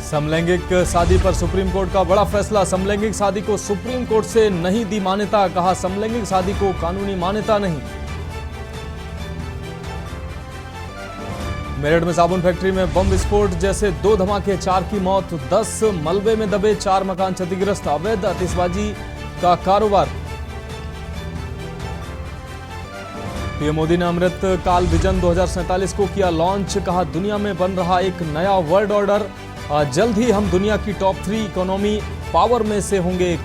समलैंगिक शादी पर सुप्रीम कोर्ट का बड़ा फैसला। समलैंगिक शादी को सुप्रीम कोर्ट से नहीं दी मान्यता। कहा, समलैंगिक शादी को कानूनी मान्यता नहीं। मेरठ में साबुन फैक्ट्री में बम विस्फोट जैसे 2 धमाके, 4 की मौत, 10 मलबे में दबे, 4 मकान क्षतिग्रस्त। अवैध आतिशबाजी का कारोबार। पीएम मोदी ने अमृत काल विजन 2047 को किया लॉन्च। कहा, दुनिया में बन रहा एक नया वर्ल्ड ऑर्डर। जल्द ही हम दुनिया की टॉप 3 इकोनॉमी पावर में से होंगे।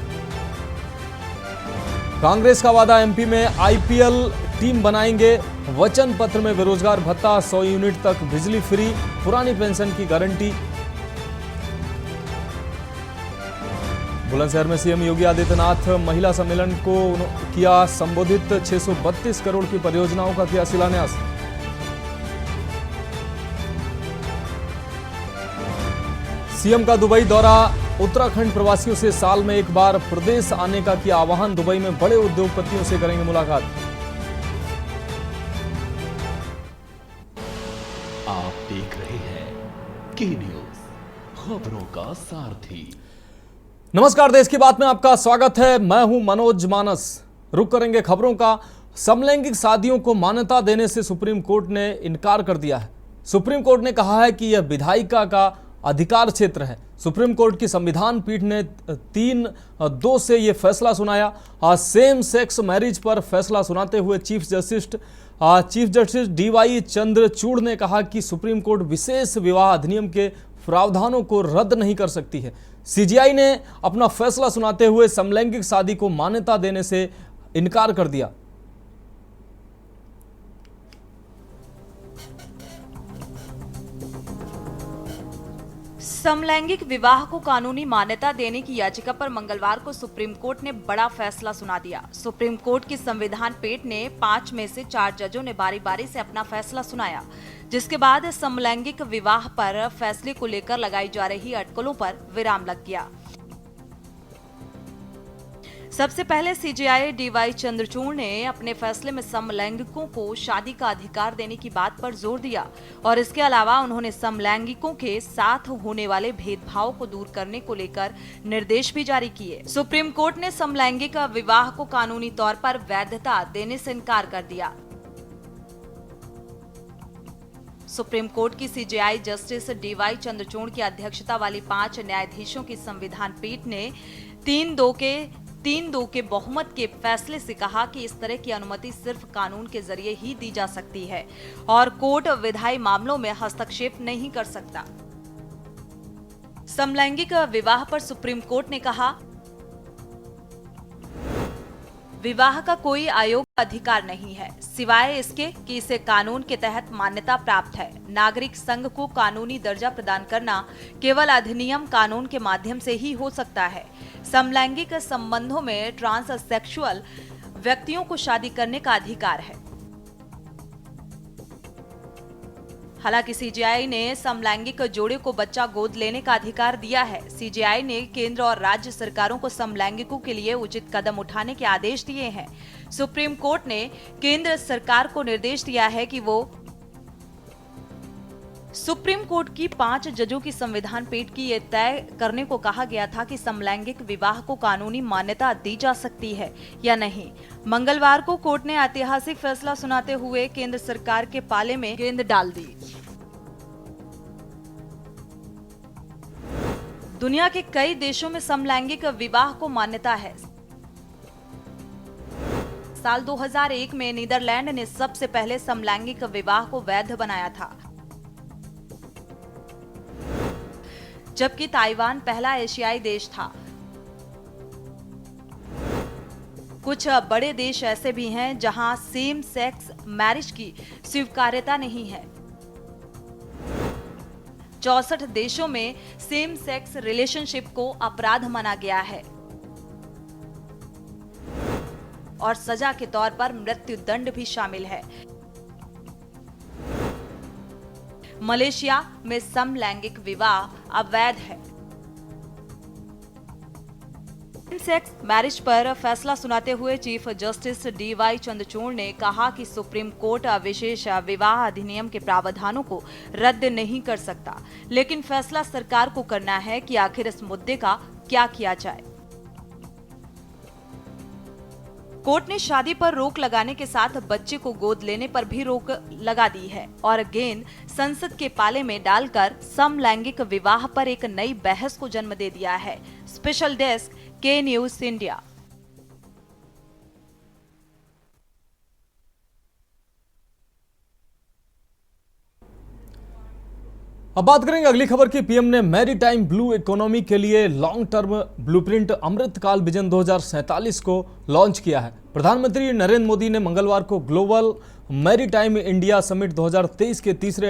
कांग्रेस का वादा, एमपी में आईपीएल टीम बनाएंगे। वचन पत्र में बेरोजगार भत्ता, 100 यूनिट तक बिजली फ्री, पुरानी पेंशन की गारंटी। बुलंदशहर में सीएम योगी आदित्यनाथ महिला सम्मेलन को किया संबोधित। 632 करोड़ की परियोजनाओं का किया शिलान्यास। सीएम का दुबई दौरा। उत्तराखंड प्रवासियों से साल में एक बार प्रदेश आने का किया आह्वान। दुबई में बड़े उद्योगपतियों से करेंगे मुलाकात। आप देख रहे हैं के न्यूज, खबरों का सारथी। नमस्कार, देश की बात में आपका स्वागत है। मैं हूं मनोज मानस। रुक करेंगे खबरों का। समलैंगिक शादियों को मान्यता देने से सुप्रीम कोर्ट ने इनकार कर दिया है। सुप्रीम कोर्ट ने कहा है कि यह विधायिका का अधिकार क्षेत्र है। सुप्रीम कोर्ट की संविधान पीठ ने 3-2 से यह फैसला सुनाया। सेम सेक्स मैरिज पर फैसला सुनाते हुए चीफ जस्टिस डीवाई चंद्रचूड़ ने कहा कि सुप्रीम कोर्ट विशेष विवाह अधिनियम के प्रावधानों को रद्द नहीं कर सकती है। सीजेआई ने अपना फैसला सुनाते हुए समलैंगिक शादी को मान्यता देने से इनकार कर दिया। समलैंगिक विवाह को कानूनी मान्यता देने की याचिका पर मंगलवार को सुप्रीम कोर्ट ने बड़ा फैसला सुना दिया। सुप्रीम कोर्ट की संविधान पीठ ने 5 में से 4 जजों ने बारी बारी से अपना फैसला सुनाया, जिसके बाद समलैंगिक विवाह पर फैसले को लेकर लगाई जा रही अटकलों पर विराम लग गया। सबसे पहले सीजेआई डीवाई चंद्रचूड़ ने अपने फैसले में समलैंगिकों को शादी का अधिकार देने की बात पर जोर दिया और इसके अलावा उन्होंने समलैंगिकों के साथ होने वाले भेदभाव को दूर करने को लेकर निर्देश भी जारी किए। सुप्रीम कोर्ट ने समलैंगिक विवाह को कानूनी तौर पर वैधता देने से इनकार कर दिया। सुप्रीम कोर्ट की सीजेआई जस्टिस डीवाई चंद्रचूड़ की अध्यक्षता वाली 5 न्यायाधीशों की संविधान पीठ ने 3-2 के बहुमत के फैसले से कहा कि इस तरह की अनुमति सिर्फ कानून के जरिए ही दी जा सकती है और कोर्ट विधायी मामलों में हस्तक्षेप नहीं कर सकता। समलैंगिक विवाह पर सुप्रीम कोर्ट ने कहा, विवाह का कोई आयोग अधिकार नहीं है, सिवाय इसके कि इसे कानून के तहत मान्यता प्राप्त है। नागरिक संघ को कानूनी दर्जा प्रदान करना केवल अधिनियम कानून के माध्यम से ही हो सकता है। समलैंगिक संबंधों में ट्रांससेक्सुअल व्यक्तियों को शादी करने का अधिकार है। हालांकि सीजेआई ने समलैंगिक जोड़े को बच्चा गोद लेने का अधिकार दिया है। सीजेआई ने केंद्र और राज्य सरकारों को समलैंगिकों के लिए उचित कदम उठाने के आदेश दिए हैं। सुप्रीम कोर्ट ने केंद्र सरकार को निर्देश दिया है कि वो सुप्रीम कोर्ट की 5 जजों की संविधान पीठ की यह तय करने को कहा गया था कि समलैंगिक विवाह को कानूनी मान्यता दी जा सकती है या नहीं। मंगलवार को कोर्ट ने ऐतिहासिक फैसला सुनाते हुए केंद्र सरकार के पाले में गेंद डाल दी। दुनिया के कई देशों में समलैंगिक विवाह को मान्यता है। साल 2001 में नीदरलैंड ने सबसे पहले समलैंगिक विवाह को वैध बनाया था, जबकि ताइवान पहला एशियाई देश था। कुछ बड़े देश ऐसे भी हैं जहां सेम सेक्स मैरिज की स्वीकार्यता नहीं है। 64 देशों में सेम सेक्स रिलेशनशिप को अपराध माना गया है और सजा के तौर पर मृत्यु दंड भी शामिल है। मलेशिया में समलैंगिक विवाह अवैध है। सेक्स मैरिज पर फैसला सुनाते हुए चीफ जस्टिस डीवाई चंद्रचूड़ ने कहा कि सुप्रीम कोर्ट विशेष विवाह अधिनियम के प्रावधानों को रद्द नहीं कर सकता, लेकिन फैसला सरकार को करना है कि आखिर इस मुद्दे का क्या किया जाए। कोर्ट ने शादी पर रोक लगाने के साथ बच्चे को गोद लेने पर भी रोक लगा दी है और गेंद संसद के पाले में डालकर समलैंगिक विवाह पर एक नई बहस को जन्म दे दिया है। स्पेशल डेस्क के न्यूज इंडिया। अब बात करेंगे अगली खबर की। पीएम ने मैरीटाइम ब्लू इकोनॉमी के लिए लॉन्ग टर्म ब्लूप्रिंट अमृतकाल विजन 2047 को लॉन्च किया है। प्रधानमंत्री नरेंद्र मोदी ने मंगलवार को ग्लोबल मैरीटाइम इंडिया समिट 2023 के तीसरे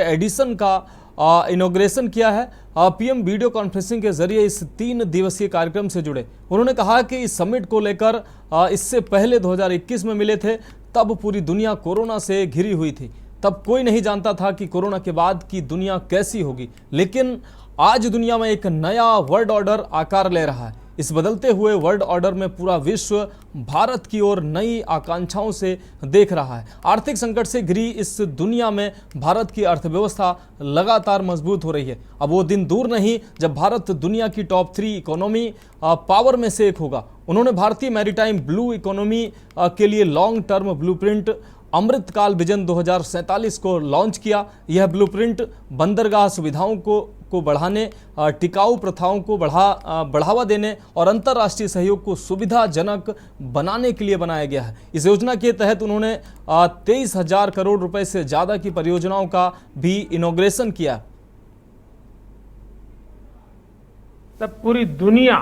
एडिशन का इनॉग्रेशन किया है। पीएम वीडियो कॉन्फ्रेंसिंग के जरिए इस 3 दिवसीय कार्यक्रम से जुड़े। उन्होंने कहा कि इस समिट को लेकर इससे पहले 2021 में मिले थे, तब पूरी दुनिया कोरोना से घिरी हुई थी। तब कोई नहीं जानता था कि कोरोना के बाद की दुनिया कैसी होगी, लेकिन आज दुनिया में एक नया वर्ल्ड ऑर्डर आकार ले रहा है। इस बदलते हुए वर्ल्ड ऑर्डर में पूरा विश्व भारत की ओर नई आकांक्षाओं से देख रहा है। आर्थिक संकट से घिरी इस दुनिया में भारत की अर्थव्यवस्था लगातार मजबूत हो रही है। अब वो दिन दूर नहीं जब भारत दुनिया की टॉप 3 इकोनॉमी पावर में से एक होगा। उन्होंने भारतीय मैरीटाइम ब्लू इकोनॉमी के लिए लॉन्ग टर्म ब्लूप्रिंट अमृतकाल विजन 2047 को लॉन्च किया। यह ब्लूप्रिंट बंदरगाह सुविधाओं को बढ़ाने, टिकाऊ प्रथाओं को बढ़ावा देने और अंतर्राष्ट्रीय सहयोग को सुविधाजनक बनाने के लिए बनाया गया है। इस योजना के तहत उन्होंने 23,000 करोड़ रुपए से ज्यादा की परियोजनाओं का भी इनॉग्रेशन किया। तब पूरी दुनिया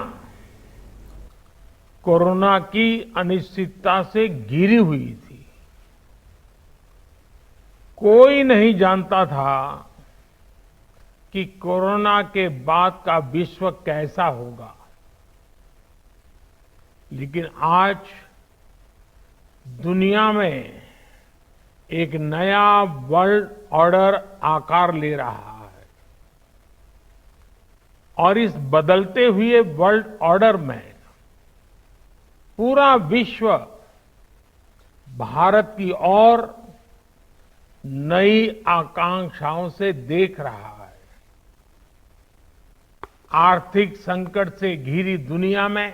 कोरोना की अनिश्चितता से घिरी हुई थी। कोई नहीं जानता था कि कोरोना के बाद का विश्व कैसा होगा, लेकिन आज दुनिया में एक नया वर्ल्ड ऑर्डर आकार ले रहा है और इस बदलते हुए वर्ल्ड ऑर्डर में पूरा विश्व भारत की ओर नई आकांक्षाओं से देख रहा है। आर्थिक संकट से घिरी दुनिया में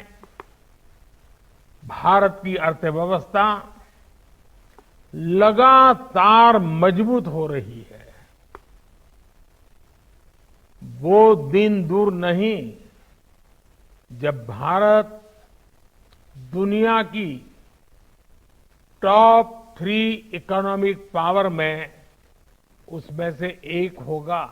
भारत की अर्थव्यवस्था लगातार मजबूत हो रही है। वो दिन दूर नहीं जब भारत दुनिया की टॉप 3 इकोनॉमिक पावर में उसमें से एक होगा।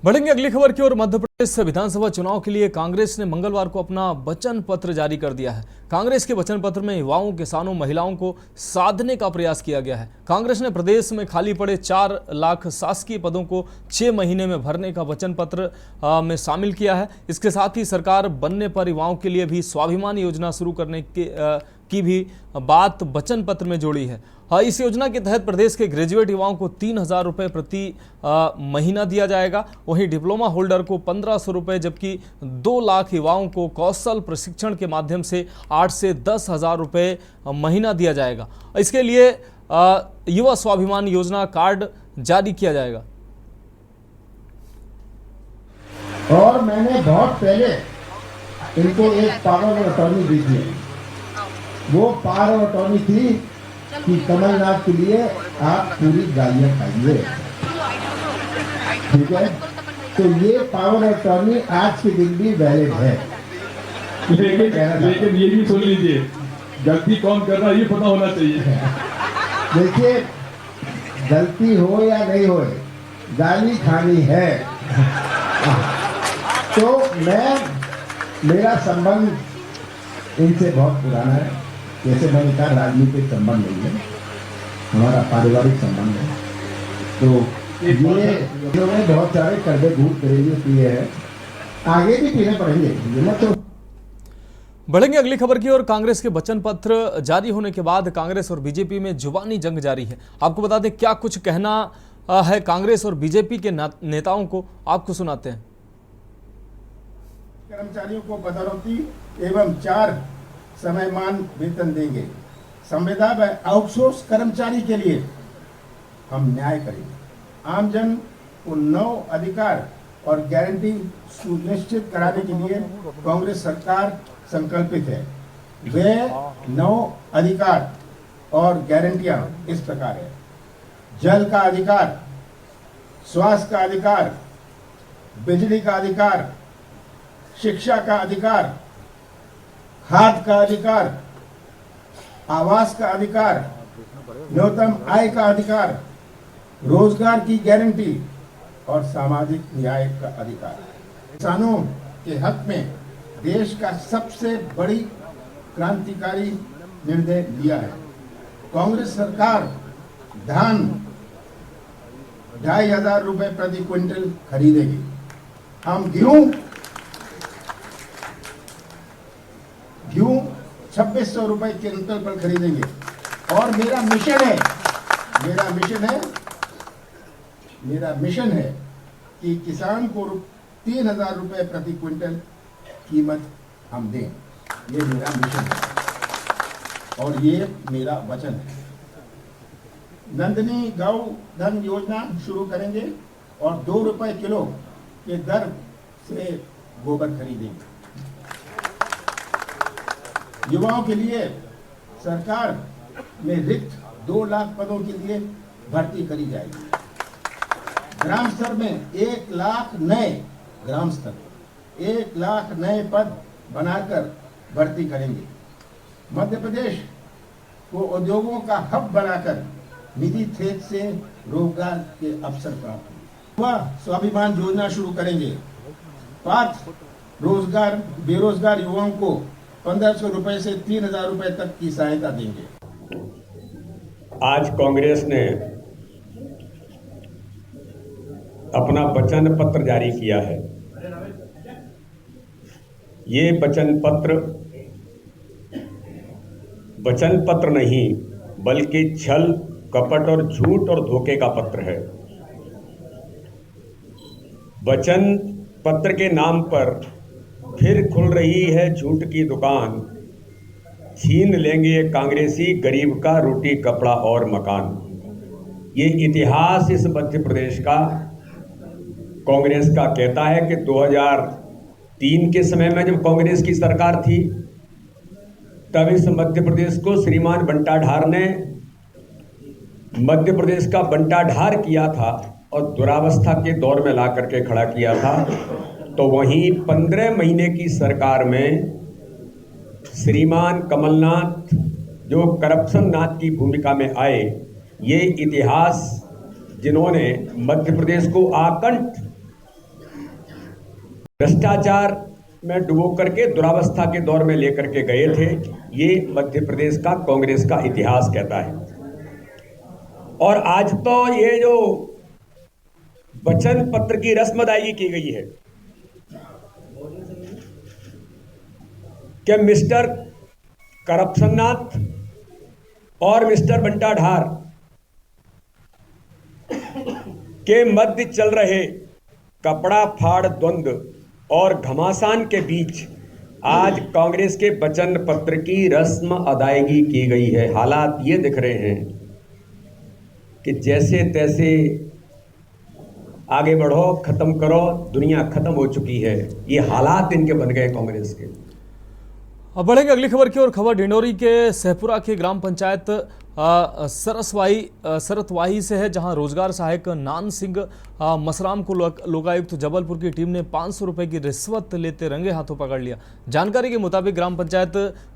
बढ़ेंगे अगली खबर की ओर। मध्य प्रदेश विधानसभा चुनाव के लिए कांग्रेस ने मंगलवार को अपना वचन पत्र जारी कर दिया है। कांग्रेस के वचन पत्र में युवाओं, किसानों, महिलाओं को साधने का प्रयास किया गया है। कांग्रेस ने प्रदेश में खाली पड़े 4 लाख शासकीय पदों को 6 महीने में भरने का वचन पत्र में शामिल किया है। इसके साथ ही सरकार बनने पर युवाओं के लिए भी स्वाभिमान योजना शुरू करने की भी बात वचन पत्र में जोड़ी है। इस योजना के तहत प्रदेश के ग्रेजुएट युवाओं को 3,000 रुपये प्रति महीना दिया जाएगा। वहीं डिप्लोमा होल्डर को 1,500 रुपये, जबकि 2 लाख युवाओं को कौशल प्रशिक्षण के माध्यम से 8 से 10,000 रुपये महीना दिया जाएगा। इसके लिए युवा स्वाभिमान योजना कार्ड जारी किया जाएगा। और मैंने बहुत पहले इनको एक पावर ऑफ अटॉर्नी दी थी। वो पावर ऑफ अटॉर्नी थी कि कमलनाथ के लिए आप पूरी गालियां खाइए, ठीक है। तो ये पावर ऑफ अटॉर्नी आज के दिन भी वैलिड है। लेकिन ये भी सुन लीजिए, गलती कौन कर रहा है ये पता होना चाहिए। देखिए, गलती हो या नहीं हो, गाली खानी है। तो मेरा संबंध इनसे बहुत पुराना है। जैसे मैंने कहा, राजनीतिक संबंध नहीं है, हमारा पारिवारिक संबंध है। तो ये इन्होंने बहुत सारे कर्जे घूट करेंगे किए हैं, आगे भी पीने पड़ेंगे। तो बढ़ेंगे अगली खबर की ओर। कांग्रेस के वचन पत्र जारी होने के बाद कांग्रेस और बीजेपी में जुबानी जंग जारी है। आपको बता दें क्या कुछ कहना है कांग्रेस और बीजेपी के नेताओं को, आपको सुनाते हैं। कर्मचारियों को बदौलती एवं 4 समयमान वेतन देंगे। संविदा व आउटसोर्स कर्मचारी के लिए हम न्याय करेंगे। आमजन को 9 अधिकार और गारंटी सुनिश्चित कराने के लिए कांग्रेस सरकार संकल्पित है। वे 9 अधिकार और गारंटियां इस प्रकार है: जल का अधिकार, स्वास्थ्य का अधिकार, बिजली का अधिकार, शिक्षा का अधिकार, खाद का अधिकार, आवास का अधिकार, न्यूनतम आय का अधिकार, रोजगार की गारंटी और सामाजिक न्याय का अधिकार। किसानों के हक में देश का सबसे बड़ी क्रांतिकारी निर्णय लिया है। कांग्रेस सरकार धान 2,500 रुपए प्रति क्विंटल खरीदेगी। हम गेहूं 2,600 रुपए क्विंटल पर खरीदेंगे। और मेरा मिशन है कि किसान को 3,000 रुपए प्रति क्विंटल कीमत हम दें। ये मेरा मिशन है और ये मेरा वचन है। नंदनी गौ धन योजना शुरू करेंगे और 2 रुपए किलो के दर से गोबर खरीदेंगे। युवाओं के लिए सरकार में रिक्त 2 लाख पदों के लिए भर्ती करी जाएगी। ग्राम स्तर में 1 लाख नए पद बनाकर भर्ती करेंगे। मध्य प्रदेश को उद्योगों का हब बनाकर निधि क्षेत्र से रोजगार के अवसर प्राप्त होंगे। वह स्वाभिमान योजना शुरू करेंगे। पात्र बेरोजगार युवाओं को 1,500 रुपए से 3,000 रुपए तक की सहायता देंगे। आज कांग्रेस ने अपना वचन पत्र जारी किया है। ये वचन पत्र नहीं बल्कि छल, कपट और झूठ और धोखे का पत्र है। वचन पत्र के नाम पर फिर खुल रही है झूठ की दुकान। छीन लेंगे कांग्रेसी गरीब का रोटी, कपड़ा और मकान। ये इतिहास इस मध्य प्रदेश का कांग्रेस का कहता है कि 2003 के समय में जब कांग्रेस की सरकार थी तब इस मध्य प्रदेश को श्रीमान बंटाढार ने मध्य प्रदेश का बंटाढार किया था और दुरावस्था के दौर में ला करके खड़ा किया था। तो वहीं 15 महीने की सरकार में श्रीमान कमलनाथ जो करप्शन नाथ की भूमिका में आए, ये इतिहास जिन्होंने मध्य प्रदेश को आकंठ भ्रष्टाचार में डुबो करके दुरावस्था के दौर में लेकर के गए थे, ये मध्य प्रदेश का कांग्रेस का इतिहास कहता है। और आज तो ये जो वचन पत्र की रस्म अदायगी की गई है कि मिस्टर करप्शननाथ और मिस्टर बंटाढार के मध्य चल रहे कपड़ा फाड़ द्वंद्व और घमासान के बीच आज कांग्रेस के वचन पत्र की रस्म अदायगी की गई है। हालात ये दिख रहे हैं कि जैसे तैसे आगे बढ़ो, खत्म करो, दुनिया खत्म हो चुकी है। ये हालात इनके बन गए कांग्रेस के। अब बढ़ेंगे अगली खबर की ओर। खबर डिंडोरी के सहपुरा की ग्राम पंचायत सरतवाही से है, जहां रोजगार सहायक नान सिंह मसराम को लोकायुक्त जबलपुर की टीम ने 500 रुपए की रिश्वत लेते रंगे हाथों पकड़ लिया। जानकारी के मुताबिक ग्राम पंचायत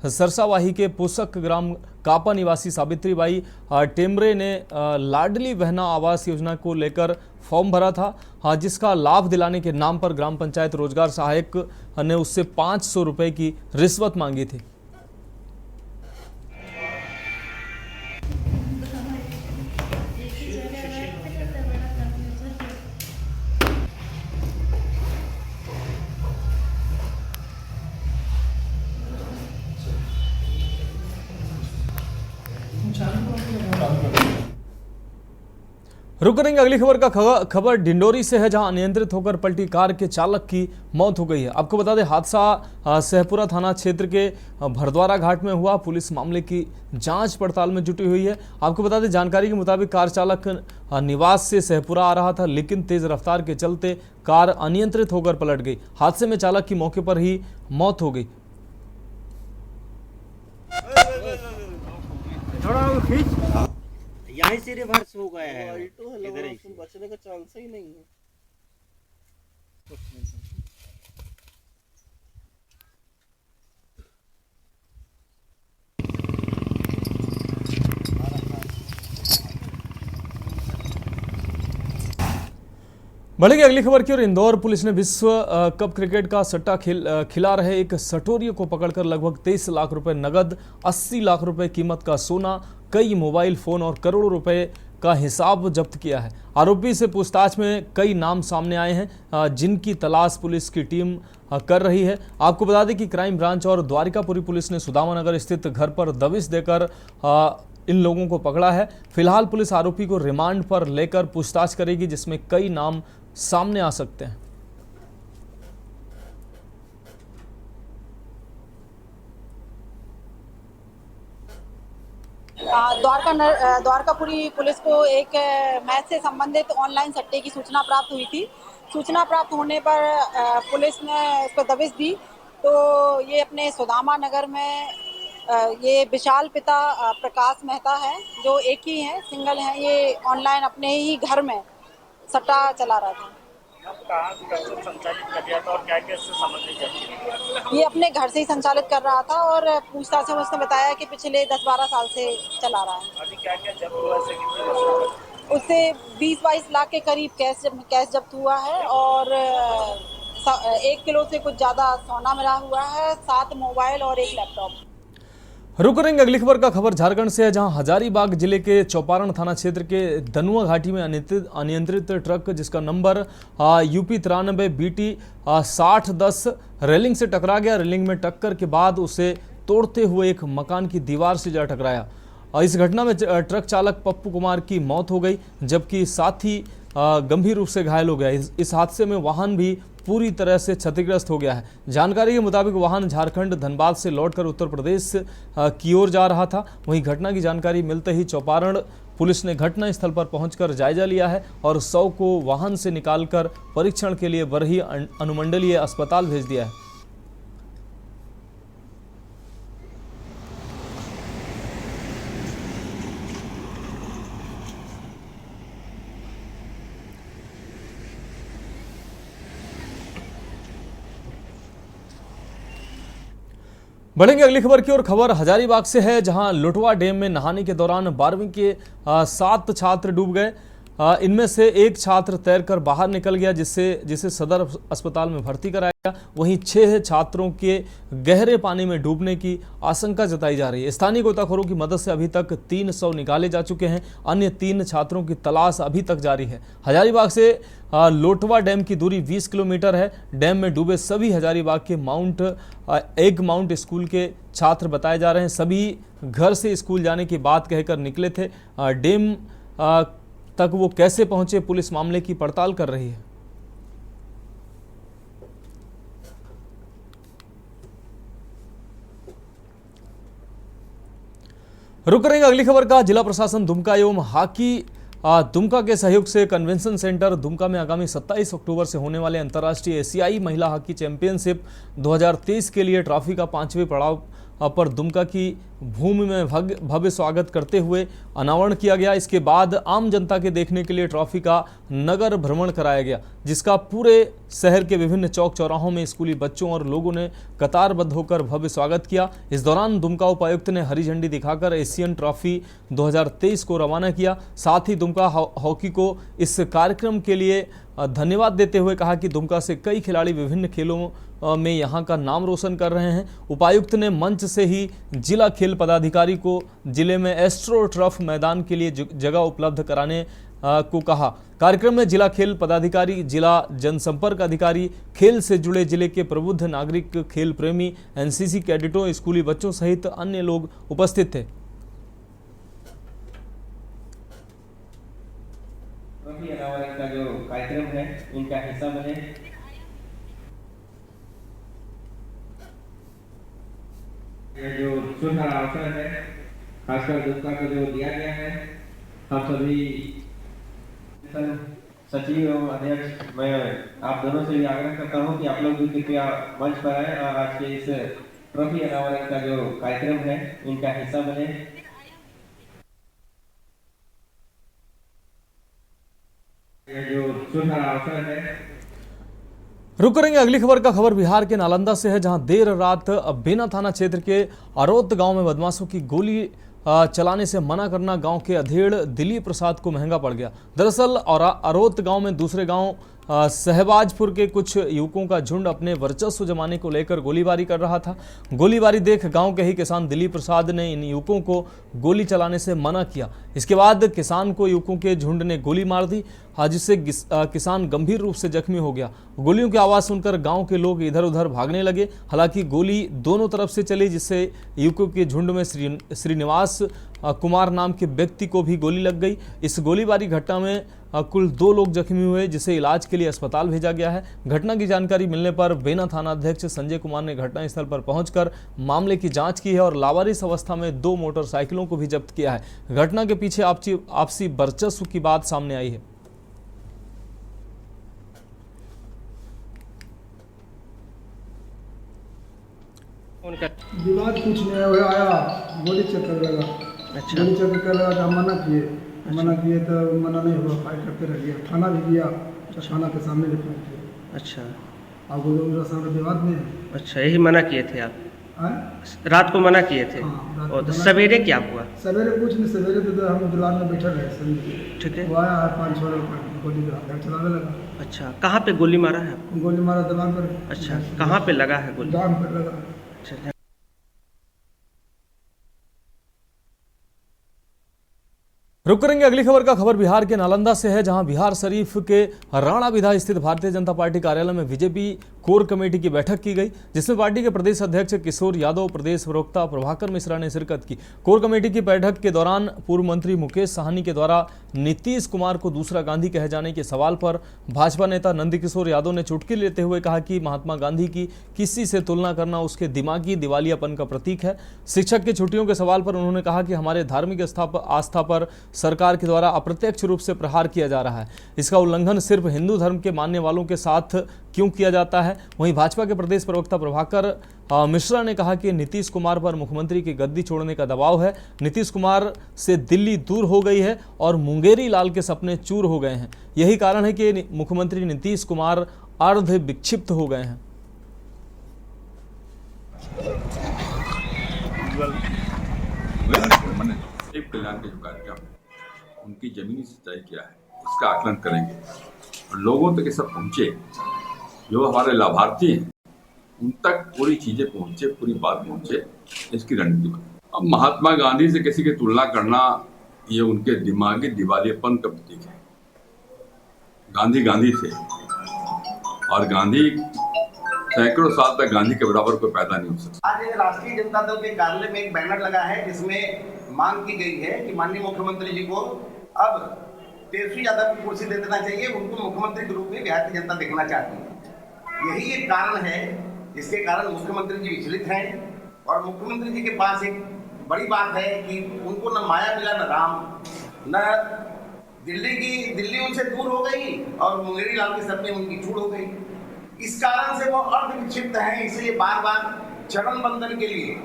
सरसावाही के पोषक ग्राम कापा निवासी सावित्री बाई टेमरे ने लाडली बहना आवास योजना को लेकर फॉर्म भरा था, जिसका लाभ दिलाने के नाम पर ग्राम पंचायत रोजगार सहायक ने उससे 500 रुपए की रिश्वत मांगी थी। रुक करेंगे अगली खबर का खबर डिंडोरी से है, जहां अनियंत्रित होकर पलटी कार के चालक की मौत हो गई है। आपको बता दें हादसा सहपुरा थाना क्षेत्र के भरद्वारा घाट में हुआ। पुलिस मामले की जांच पड़ताल में जुटी हुई है। आपको बता दें जानकारी के मुताबिक कार चालक निवास से सहपुरा आ रहा था, लेकिन तेज रफ्तार के चलते कार अनियंत्रित होकर पलट गई। हादसे में चालक की मौके पर ही मौत हो गई। यहीं से रिवर्स हो गया है, इधर ही बचने का चांस ही नहीं है। बढ़ेगी अगली खबर की ओर। इंदौर पुलिस ने विश्व कप क्रिकेट का सट्टा खिला रहे एक सटोरिये को पकड़कर लगभग 23 लाख रुपए नगद, 80 लाख रुपए कीमत का सोना, कई मोबाइल फोन और करोड़ों रुपए का हिसाब जब्त किया है। आरोपी से पूछताछ में कई नाम सामने आए हैं, जिनकी तलाश पुलिस की टीम कर रही है। आपको बता दें कि क्राइम ब्रांच और द्वारिकापुरी पुलिस ने सुदामा नगर स्थित घर पर दबिश देकर इन लोगों को पकड़ा है। फिलहाल पुलिस आरोपी को रिमांड पर लेकर पूछताछ करेगी, जिसमें कई नाम सामने आ सकते हैं। द्वारकापुरी पुलिस को एक मैच से संबंधित ऑनलाइन सट्टे की सूचना प्राप्त हुई थी। सूचना प्राप्त होने पर पुलिस ने इस पर दबिश दी। तो ये अपने सुदामा नगर में ये विशाल पिता प्रकाश मेहता है, जो एक ही हैं, सिंगल हैं। ये ऑनलाइन अपने ही घर में सट्टा चला रहा था। कहाँ संचालित कर दिया था और क्या क्या इससे संबंधित? ये अपने घर से ही संचालित कर रहा था और पूछताछ में उसने बताया कि पिछले 10-12 साल से चला रहा है। अभी क्या क्या जब्त हुआ है? कितने उससे 20-22 लाख के करीब कैश जब्त हुआ है और 1 किलो से कुछ ज्यादा सोना मिला हुआ है, 7 मोबाइल और 1 लैपटॉप। रुक करेंगे अगली खबर का खबर झारखंड से है, जहां हजारीबाग जिले के चौपारण थाना क्षेत्र के दनुआ घाटी में अनियंत्रित ट्रक जिसका नंबर UP 93 BT 6010 रेलिंग से टकरा गया। रेलिंग में टक्कर के बाद उसे तोड़ते हुए एक मकान की दीवार से जा टकराया। इस घटना में ट्रक चालक पप्पू कुमार की मौत हो गई, जबकि साथी गंभीर रूप से घायल हो गया। इस हादसे में वाहन भी पूरी तरह से क्षतिग्रस्त हो गया है। जानकारी के मुताबिक वाहन झारखंड धनबाद से लौटकर उत्तर प्रदेश की ओर जा रहा था। वहीं घटना की जानकारी मिलते ही चौपारण पुलिस ने घटना स्थल पर पहुंचकर जायजा लिया है और शव को वाहन से निकालकर परीक्षण के लिए बरही अनुमंडलीय अस्पताल भेज दिया है। बढ़ेंगे अगली खबर की ओर। खबर हजारीबाग से है, जहां लुटवा डैम में नहाने के दौरान 12वीं के 7 छात्र डूब गए। इनमें से एक छात्र तैरकर बाहर निकल गया, जिसे सदर अस्पताल में भर्ती कराया गया। वहीं 6 छात्रों के गहरे पानी में डूबने की आशंका जताई जा रही है। स्थानीय गोताखोरों की मदद से अभी तक 300 निकाले जा चुके हैं। अन्य 3 छात्रों की तलाश अभी तक जारी है। हजारीबाग से लोटवा डैम की दूरी 20 किलोमीटर है। डैम में डूबे सभी हजारीबाग के माउंट स्कूल के छात्र बताए जा रहे हैं। सभी घर से स्कूल जाने की बात कहकर निकले थे। डैम तक वो कैसे पहुंचे, पुलिस मामले की पड़ताल कर रही है। रुक रहेगा अगली खबर का। जिला प्रशासन दुमका एवं हॉकी दुमका के सहयोग से कन्वेंशन सेंटर दुमका में आगामी 27 अक्टूबर से होने वाले अंतर्राष्ट्रीय एशियाई महिला हॉकी चैंपियनशिप 2023 के लिए ट्रॉफी का 5वें पड़ाव पर दुमका की भूमि में भव्य स्वागत करते हुए अनावरण किया गया। इसके बाद आम जनता के देखने के लिए ट्रॉफी का नगर भ्रमण कराया गया, जिसका पूरे शहर के विभिन्न चौक चौराहों में स्कूली बच्चों और लोगों ने कतारबद्ध होकर भव्य स्वागत किया। इस दौरान दुमका उपायुक्त ने हरी झंडी दिखाकर एशियन ट्रॉफी 2023 को रवाना किया। साथ ही दुमका हॉकी को इस कार्यक्रम के लिए धन्यवाद देते हुए कहा कि दुमका से कई खिलाड़ी विभिन्न खेलों में यहां का नाम रोशन कर रहे हैं। उपायुक्त ने मंच से ही जिला खेल पदाधिकारी को जिले में एस्ट्रो टर्फ मैदान के लिए जगह उपलब्ध कराने को कहा। कार्यक्रम में जिला खेल पदाधिकारी, जिला जनसंपर्क अधिकारी, खेल से जुड़े जिले के प्रबुद्ध नागरिक, खेल प्रेमी, एनसीसी कैडेटों, स्कूली बच्चों सहित अन्य लोग उपस्थित थे। ट्रॉफी अनावरण का जो कार्यक्रम है उनका हिस्सा बने। यह जो सुनहरा अवसर है, खासकर दुर्गा को जो दिया गया है, हम सभी सचिव एवं अध्यक्ष, मैं आप दोनों से भी आग्रह करता हूं कि आप लोग भी कृपया मंच पर आए और आज के इस ट्रॉफी अनावरण का जो कार्यक्रम है उनका हिस्सा बने। यह जो सुनहरा अवसर है। रुक करेंगे अगली खबर का। खबर बिहार के नालंदा से है, जहां देर रात बेना थाना क्षेत्र के अरोत गांव में बदमाशों की गोली चलाने से मना करना गांव के अधेड़ दिलीप प्रसाद को महंगा पड़ गया। दरअसल अरोत गांव में दूसरे गांव सहबाजपुर के कुछ युवकों का झुंड अपने वर्चस्व जमाने को लेकर गोलीबारी कर रहा था। गोलीबारी देख गांव के ही किसान दिलीप प्रसाद ने इन युवकों को गोली चलाने से मना किया। इसके बाद किसान को युवकों के झुंड ने गोली मार दी, जिससे किसान गंभीर रूप से जख्मी हो गया। गोलियों की आवाज़ सुनकर गांव के लोग इधर उधर भागने लगे। हालांकि गोली दोनों तरफ से चली, जिससे युवकों के झुंड में श्रीनिवास कुमार नाम के व्यक्ति को भी गोली लग गई। इस गोलीबारी घटना में कुल 2 लोग जख्मी हुए, जिसे इलाज के लिए अस्पताल भेजा गया है। घटना की जानकारी मिलने पर बेना थाना अध्यक्ष संजय कुमार ने घटनास्थल पर पहुंचकर मामले की जांच की है और लावारिस अवस्था में 2 मोटरसाइकिलों को भी जब्त किया है। घटना के पीछे आपसी वर्चस्व की बात सामने आई है। विवाद कुछ नहीं है, आया गोली चक्कर लगा। अच्छा। गोली चक्कर कर लगा तो मना किए तो मना नहीं हुआ, फाइट करते रह गया। थाना भी गया तो थाना के सामने रिपोर्ट किया। अच्छा। आप उनका सामने विवाद नहीं है। अच्छा, यही मना किए थे आप? रात को मना किए थे। हाँ, और तो सवेरे क्या हुआ? सवेरे कुछ नहीं, सवेरे तो हम दुलार में बैठे रहे। ठीक है। वो आया 5-6 लोग गोली चलाने लगा। अच्छा, कहाँ पे गोली मारा है आपको? गोली मारा दीवार पर। अच्छा, कहाँ पे लगा है गोली? जान पर लगा। अच्छा। रुक करेंगे अगली खबर का। खबर बिहार के नालंदा से है, जहां बिहार शरीफ के राणा विधा स्थित भारतीय जनता पार्टी कार्यालय में बीजेपी कोर कमेटी की बैठक की गई, जिसमें पार्टी के प्रदेश अध्यक्ष किशोर यादव, प्रदेश प्रवक्ता प्रभाकर मिश्रा ने शिरकत की। कोर कमेटी की बैठक के दौरान पूर्व मंत्री मुकेश साहनी के द्वारा नीतीश कुमार को दूसरा गांधी कहे जाने के सवाल पर भाजपा नेता नंदकिशोर यादव ने चुटकी लेते हुए कहा कि महात्मा गांधी की किसी से तुलना करना उसके दिमागी दिवालियापन का प्रतीक है। शिक्षक की छुट्टियों के सवाल पर उन्होंने कहा कि हमारे धार्मिक आस्था पर सरकार के द्वारा अप्रत्यक्ष रूप से प्रहार किया जा रहा है। इसका उल्लंघन सिर्फ हिंदू धर्म के मानने वालों के साथ क्यों किया जाता है। वहीं भाजपा के प्रदेश प्रवक्ता प्रभाकर मिश्रा ने कहा कि नीतीश कुमार पर मुख्यमंत्री की गद्दी छोड़ने का दबाव है। नीतीश कुमार से दिल्ली दूर हो गई है और मुंगेरी लाल के सपने चूर हो गए हैं। यही कारण है कि मुख्यमंत्री नीतीश कुमार अर्ध विक्षिप्त हो गए हैं। कल्याण के जो कार्यक्रम उनकी जमीनी सच्चाई क्या है उसका आकलन करेंगे और लोगों तक ये सब पहुंचे, जो हमारे लाभार्थी हैं उन तक पूरी चीजें पहुंचे, पूरी बात पहुंचे, इसकी रणनीति बने। अब महात्मा गांधी से किसी की तुलना करना ये उनके दिमागी दिवालियेपन का प्रतीक है। गांधी गांधी थे और गांधी सैकड़ों साल तक गांधी के बराबर कोई पैदा नहीं हो सकता। आज राष्ट्रीय जनता दल के कार्यालय में एक बैनर लगा है जिसमें मांग की गई है कि माननीय मुख्यमंत्री जी को अब तेजस्वी यादव की कुर्सी दे देना चाहिए। उनको मुख्यमंत्री के रूप में बिहार की जनता देखना चाहती है। यही एक कारण है जिसके कारण मुख्यमंत्री जी विचलित हैं और मुख्यमंत्री जी के पास एक बड़ी बात है कि उनको न माया मिला न राम, न दिल्ली उनसे दूर हो गई और मुंगेरी लाल के सपने उनकी चूड़ हो गई। इस कारण से वो अर्ध विक्षिप्त हैं। इसलिए बार बार चरण बंधन के लिए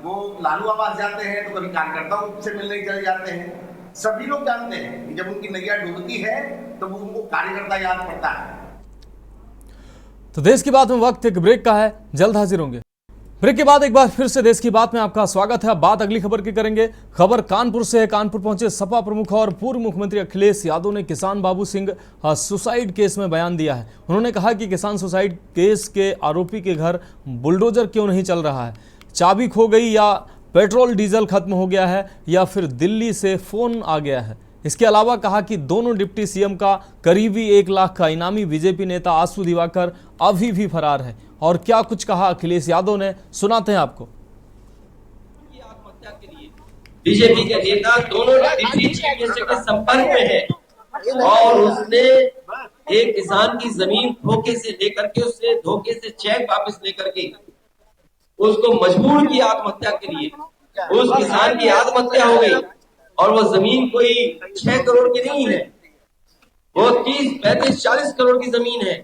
वो लालू आवास जाते हैं तो कभी कार्यकर्ताओं से मिलने चले जाते हैं। सभी लोग जानते हैं कि जब उनकी नैया डूबती है तो वो उनको कार्यकर्ता याद पड़ता है। तो देश की बात में वक्त एक ब्रेक का है, जल्द हाजिर होंगे। ब्रेक के बाद एक बार फिर से देश की बात में आपका स्वागत है। बात अगली खबर की करेंगे। खबर कानपुर से है। कानपुर पहुंचे सपा प्रमुख और पूर्व मुख्यमंत्री अखिलेश यादव ने किसान बाबू सिंह सुसाइड केस में बयान दिया है। उन्होंने कहा कि किसान सुसाइड केस के आरोपी के घर बुलडोजर क्यों नहीं चल रहा है, चाबी खो गई या पेट्रोल डीजल खत्म हो गया है या फिर दिल्ली से फोन आ गया है। इसके अलावा कहा कि दोनों डिप्टी सीएम का करीबी 1 लाख का इनामी बीजेपी नेता आशु दिवाकर अभी भी फरार है। और क्या कुछ कहा अखिलेश यादव ने, सुनाते हैं आपको। बीजेपी के नेता दोनों डिप्टी चीफ मिनिस्टर के संपर्क में है और उसने एक किसान की जमीन धोखे से लेकर के, उससे धोखे से चेक वापस लेकर के उसको मजबूर किया आत्महत्या के लिए। उस किसान की आत्महत्या हो गई और वो जमीन कोई 6 करोड़ की नहीं है, वो 30, 35, 40 करोड़ की जमीन है।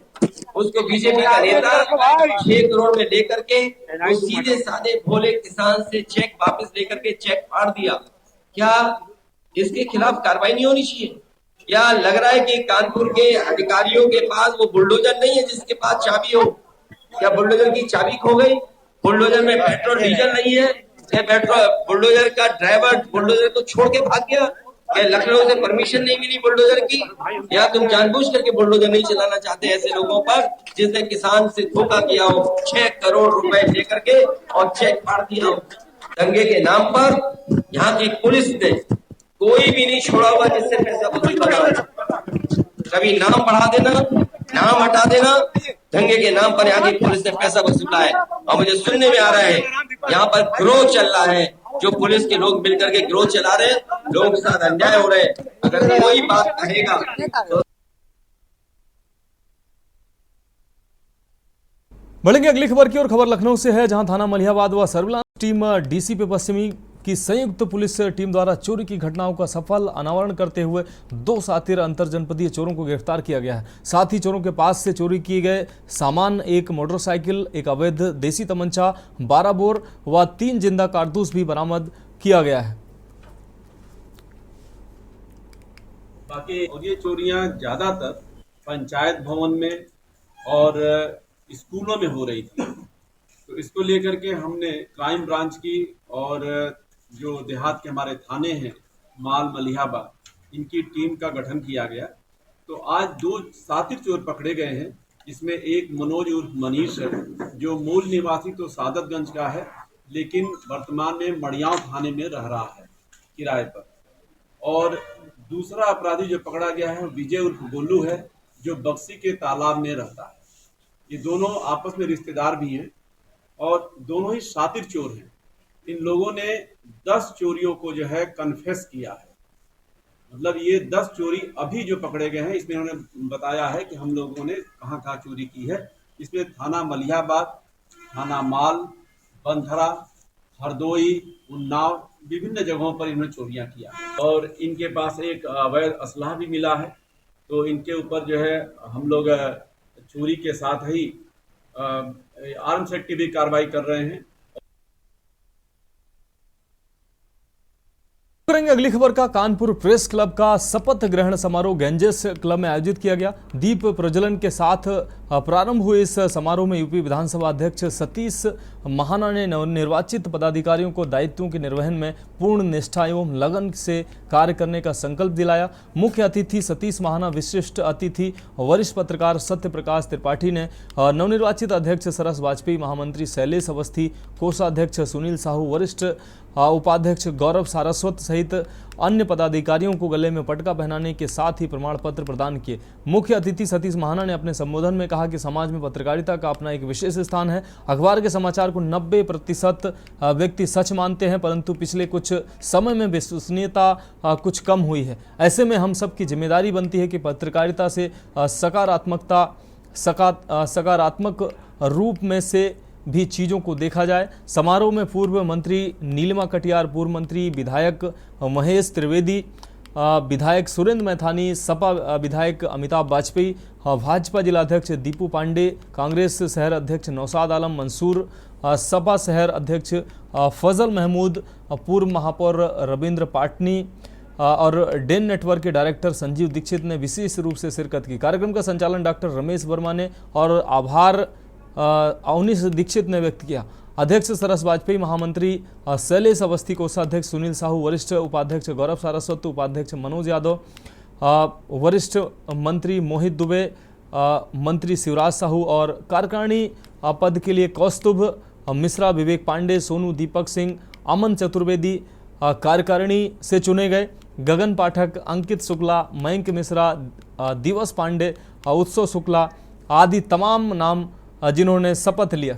उसको बीजेपी का नेता 6 करोड़ में लेकर के वो सीधे साधे भोले किसान से चेक वापस लेकर के चेक फाड़ दिया। क्या इसके खिलाफ कार्रवाई नहीं होनी चाहिए? क्या लग रहा है कि कानपुर के अधिकारियों के पास वो बुलडोजर नहीं है जिसके पास चाबी हो? क्या बुलडोजर की चाबी खो गई? बुलडोजर में पेट्रोल डीजल नहीं है? क्या पेट्रोल बुलडोजर का ड्राइवर बुलडोजर को छोड़ के भाग गया? क्या लखनऊ से परमिशन नहीं मिली बुलडोजर की? या तुम जानबूझ करके बुलडोजर नहीं चलाना चाहते ऐसे लोगों पर जिसने किसान से धोखा किया हो, 6 करोड़ रुपए लेकर के और चेक फाड़ दिया हो? दंगे के नाम पर यहाँ की पुलिस ने कोई भी नहीं छोड़ा हुआ जिससे पैसा वसूल करना हो। कभी नाम बढ़ा देना, नाम हटा देना, दंगे के नाम पर यहाँ की पुलिस ने पैसा वसूला है। और मुझे सुनने में आ रहा है यहाँ पर गिरोह चल रहा है, जो पुलिस के लोग मिलकर के गिरोह चला रहे हैं, लोगों के साथ अन्याय हो रहे हैं। अगर कोई बात कहेगा तो बढ़ेंगे अगली खबर की ओर। खबर लखनऊ से है, जहां थाना मलिहाबाद व सर्विलांस टीम डीसीपी पश्चिमी की संयुक्त पुलिस टीम द्वारा चोरी की घटनाओं का सफल अनावरण करते हुए 2 शातिर अंतर जनपदीय चोरों को गिरफ्तार किया गया है। साथ ही चोरों के पास से चोरी किए गए सामान, एक मोटरसाइकिल, एक अवैध देसी तमंचा, 12 बोर व 3 जिंदा कारतूस भी बरामद किया गया है। बाकी और ये चोरियां ज्यादातर पंचायत भवन में और स्कूलों में हो रही थी, तो इसको लेकर के हमने क्राइम ब्रांच की और जो देहात के हमारे थाने हैं माल मलिहाबाद, इनकी टीम का गठन किया गया। तो आज 2 शातिर चोर पकड़े गए हैं, जिसमें एक मनोज उर्फ मनीष है, जो मूल निवासी तो सादतगंज का है, लेकिन वर्तमान में मड़ियाव थाने में रह रहा है किराए पर। और दूसरा अपराधी जो पकड़ा गया है विजय उर्फ गोलू है, जो बक्सी के तालाब में रहता है। ये दोनों आपस में रिश्तेदार भी हैं और दोनों ही शातिर चोर हैं। इन लोगों ने 10 चोरियों को जो है कन्फेस किया है। मतलब ये 10 चोरी अभी जो पकड़े गए हैं, इसमें उन्होंने बताया है कि हम लोगों ने कहाँ कहाँ चोरी की है। इसमें थाना मलिहाबाद, थाना माल, बंधरा, हरदोई, उन्नाव, विभिन्न जगहों पर इन्होंने चोरियां किया और इनके पास एक अवैध असलाह भी मिला है। तो इनके ऊपर जो है हम लोग चोरी के साथ ही आर्म्स एक्ट की भी कार्रवाई कर रहे हैं। करेंगे अगली खबर का। कानपुर प्रेस क्लब का शपथ ग्रहण समारोह गैंजेस क्लब में आयोजित किया गया। दीप प्रज्वलन के साथ प्रारंभ हुए इस समारोह में यूपी विधानसभा अध्यक्ष सतीश महाना ने नवनिर्वाचित पदाधिकारियों को दायित्वों के निर्वहन में पूर्ण निष्ठा एवं लगन से कार्य करने का संकल्प दिलाया। मुख्य अतिथि सतीश महाना, विशिष्ट अतिथि वरिष्ठ पत्रकार सत्य प्रकाश त्रिपाठी ने नवनिर्वाचित अध्यक्ष सरस वाजपेयी, महामंत्री शैलेश अवस्थी, कोषाध्यक्ष सुनील साहू, वरिष्ठ उपाध्यक्ष गौरव सारस्वत सहित अन्य पदाधिकारियों को गले में पटका पहनाने के साथ ही प्रमाण पत्र प्रदान किए। मुख्य अतिथि सतीश महाना ने अपने संबोधन में कहा कि समाज में पत्रकारिता का अपना एक विशेष स्थान है। अखबार के समाचार को 90% व्यक्ति सच मानते हैं, परंतु पिछले कुछ समय में विश्वसनीयता कुछ कम हुई है। ऐसे में हम सब की जिम्मेदारी बनती है कि पत्रकारिता से सकारात्मक रूप में से भी चीज़ों को देखा जाए। समारोह में पूर्व मंत्री नीलिमा कटियार, पूर्व मंत्री विधायक महेश त्रिवेदी, विधायक सुरेंद्र मैथानी, सपा विधायक अमिताभ वाजपेयी, भाजपा जिलाध्यक्ष दीपू पांडे, कांग्रेस शहर अध्यक्ष नौशाद आलम मंसूर, सपा शहर अध्यक्ष फजल महमूद, पूर्व महापौर रविंद्र पाटनी और डेन नेटवर्क के डायरेक्टर संजीव दीक्षित ने विशेष रूप से शिरकत की। कार्यक्रम का संचालन डॉक्टर रमेश वर्मा ने और आभार अवनीश दीक्षित ने व्यक्त किया। अध्यक्ष सरस वाजपेयी, महामंत्री शैलेश अवस्थी, कोषाध्यक्ष सुनील साहू, वरिष्ठ उपाध्यक्ष गौरव सारस्वत, उपाध्यक्ष मनोज यादव, वरिष्ठ मंत्री मोहित दुबे, मंत्री शिवराज साहू और कार्यकारिणी पद के लिए कौस्तुभ मिश्रा, विवेक पांडे, सोनू दीपक सिंह, अमन चतुर्वेदी कार्यकारिणी से चुने गए। गगन पाठक, अंकित शुक्ला, मयंक मिश्रा, दिवस पांडे, उत्सव शुक्ला आदि तमाम नाम जिन्होंने शपथ लिया।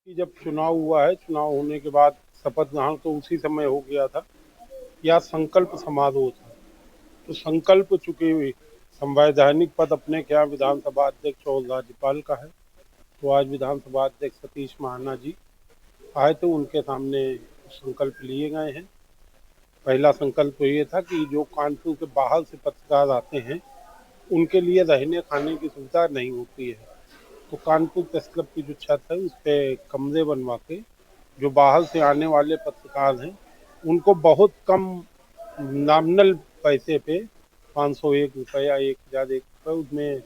कि जब चुनाव हुआ है, चुनाव होने के बाद शपथ ग्रहण तो उसी समय हो गया था या संकल्प समारोह था। तो संकल्प चूंकि संवैधानिक पद अपने क्या विधानसभा अध्यक्ष और राज्यपाल का है, तो आज विधानसभा अध्यक्ष सतीश महाना जी आए तो उनके सामने संकल्प लिए गए हैं। पहला संकल्प तो ये था कि जो कानपुर के बाहर से पत्रकार आते हैं उनके लिए रहने खाने की सुविधा नहीं होती है, तो कानपुर प्रेस क्लब की जो छत है उस पर कमरे बनवा के जो बाहर से आने वाले पत्रकार हैं उनको बहुत कम नॉमिनल पैसे पे 501 रुपये या 1001 रुपये उसमें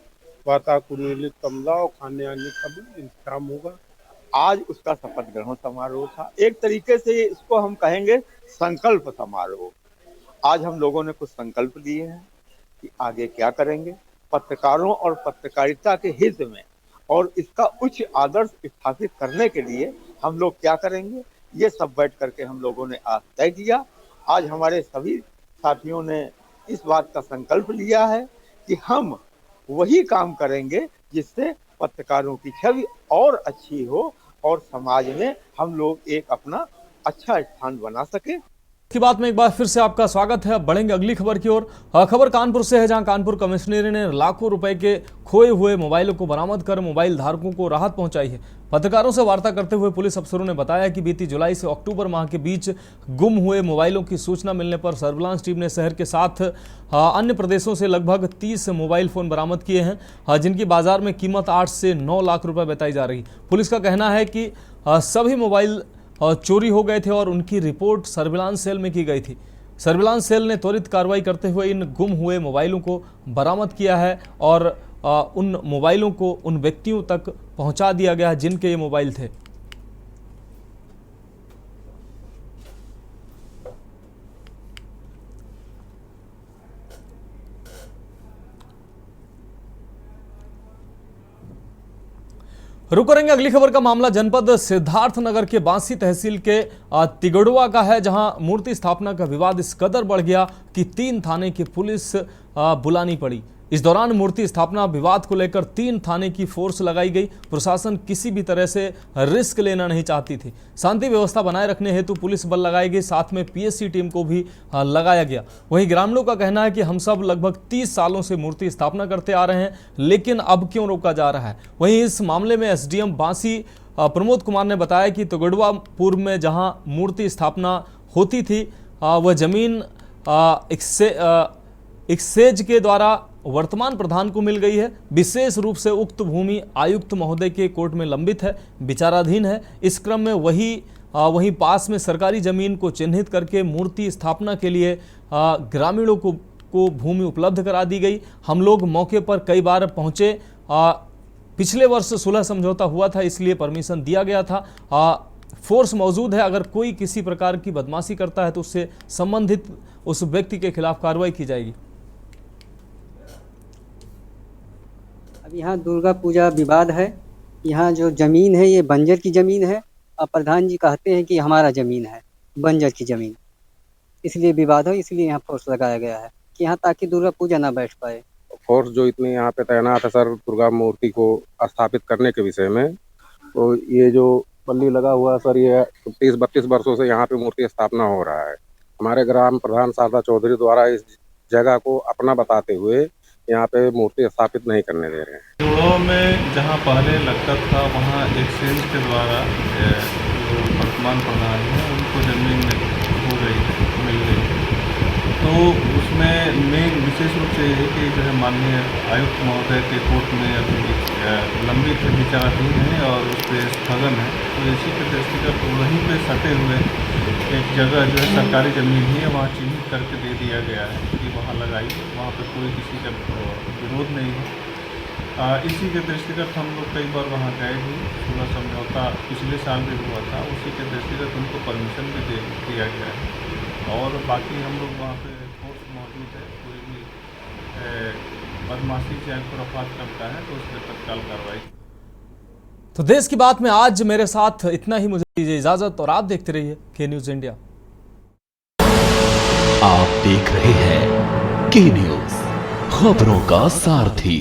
वातानुकूलित कमरा और खाने आने का भी इंतजाम होगा। आज उसका शपथ ग्रहण समारोह था। एक तरीके से इसको हम कहेंगे संकल्प समारोह। आज हम लोगों ने कुछ संकल्प लिए हैं कि आगे क्या करेंगे पत्रकारों और पत्रकारिता के हित में, और इसका उच्च आदर्श स्थापित करने के लिए हम लोग क्या करेंगे, ये सब बैठ करके हम लोगों ने आज तय किया। आज हमारे सभी साथियों ने इस बात का संकल्प लिया है कि हम वही काम करेंगे जिससे पत्रकारों की छवि और अच्छी हो और समाज में हम लोग एक अपना अच्छा स्थान बना सके। की बात में एक बार फिर से आपका स्वागत है। अब बढ़ेंगे अगली खबर की ओर। खबर कानपुर से है, जहां कानपुर कमिश्नरी ने लाखों रुपए के खोए हुए मोबाइलों को बरामद कर मोबाइल धारकों को राहत पहुंचाई है। पत्रकारों से वार्ता करते हुए पुलिस अफसरों ने बताया कि बीती जुलाई से अक्टूबर माह के बीच गुम हुए मोबाइलों की सूचना मिलने पर सर्विलांस टीम ने शहर के साथ अन्य प्रदेशों से लगभग 30 मोबाइल फोन बरामद किए हैं, जिनकी बाजार में कीमत 8 से 9 लाख रुपए बताई जा रही। पुलिस का कहना है कि सभी मोबाइल चोरी हो गए थे और उनकी रिपोर्ट सर्विलांस सेल में की गई थी। सर्विलांस सेल ने त्वरित कार्रवाई करते हुए इन गुम हुए मोबाइलों को बरामद किया है और उन मोबाइलों को उन व्यक्तियों तक पहुंचा दिया गया जिनके ये मोबाइल थे। रुक करेंगे अगली खबर का मामला जनपद सिद्धार्थनगर के बांसी तहसील के तिगड़ुआ का है, जहां मूर्ति स्थापना का विवाद इस कदर बढ़ गया कि 3 थाने की पुलिस बुलानी पड़ी। इस दौरान मूर्ति स्थापना विवाद को लेकर 3 थाने की फोर्स लगाई गई। प्रशासन किसी भी तरह से रिस्क लेना नहीं चाहती थी। शांति व्यवस्था बनाए रखने हेतु पुलिस बल लगाई गई, साथ में पीएससी टीम को भी लगाया गया। वहीं ग्रामीणों का कहना है कि हम सब लगभग 30 सालों से मूर्ति स्थापना करते आ रहे हैं, लेकिन अब क्यों रोका जा रहा है। वहीं इस मामले में एसडीएम बांसी प्रमोद कुमार ने बताया कि तिगड़ुआ पूर्व में जहां मूर्ति स्थापना होती थी वह जमीन एक्सचेंज के द्वारा वर्तमान प्रधान को मिल गई है। विशेष रूप से उक्त भूमि आयुक्त महोदय के कोर्ट में लंबित है, विचाराधीन है। इस क्रम में वहीं पास में सरकारी जमीन को चिन्हित करके मूर्ति स्थापना के लिए ग्रामीणों को भूमि उपलब्ध करा दी गई। हम लोग मौके पर कई बार पहुंचे। पिछले वर्ष सुलह समझौता हुआ था, इसलिए परमिशन दिया गया था। फोर्स मौजूद है, अगर कोई किसी प्रकार की बदमाशी करता है तो उससे संबंधित उस व्यक्ति के खिलाफ कार्रवाई की जाएगी। अब यहाँ दुर्गा पूजा विवाद है। यहाँ जो जमीन है ये बंजर की जमीन है और प्रधान जी कहते हैं कि हमारा जमीन है बंजर की जमीन, इसलिए विवाद हो, इसलिए यहाँ फोर्स लगाया गया है कि यहाँ ताकि दुर्गा पूजा ना बैठ पाए। फोर्स जो इतनी यहाँ पे तैनात है सर दुर्गा मूर्ति को स्थापित करने के विषय में, तो ये जो बल्ली लगा हुआ है सर, ये 30-32 वर्षों से यहाँ पे मूर्ति स्थापना हो रहा है। हमारे ग्राम प्रधान शारदा चौधरी द्वारा इस जगह को अपना बताते हुए यहाँ पे मूर्ति स्थापित नहीं करने दे रहे हैं। जोड़ों में जहाँ पहले लगता था वहाँ एक्सचेंज के द्वारा जो वर्तमान प्रधान है उनको जमीन हो गई, मिल गई। तो उसमें मेन विशेष रूप से ये है कि जो है माननीय आयुक्त महोदय के कोर्ट में अभी लंबित विचाराधीन है और उस पर स्थगन है। तो इसी के दृष्टिगत वहीं पे सटे हुए एक जगह जो है सरकारी ज़मीन ही है, वहाँ चिन्हित करके दे दिया गया है कि वहाँ लगाई। वहाँ पर कोई किसी का विरोध नहीं है। इसी के दृष्टिगत हम लोग कई बार वहाँ गए भी, सुलह समझौता पिछले साल भी हुआ था, उसी के दृष्टिगत उनको परमिशन भी दे दिया गया है। और बाकी हम लोग वहाँ पे फोर्स मौजूद है, कोई भी बदमाशी चाहे खुराफात करता है तो उस पर तत्काल कार्रवाई। तो देश की बात में आज मेरे साथ इतना ही, मुझे दीजिए इजाजत और आप देखते रहिए के न्यूज इंडिया। आप देख रहे हैं के न्यूज, खबरों का सारथी।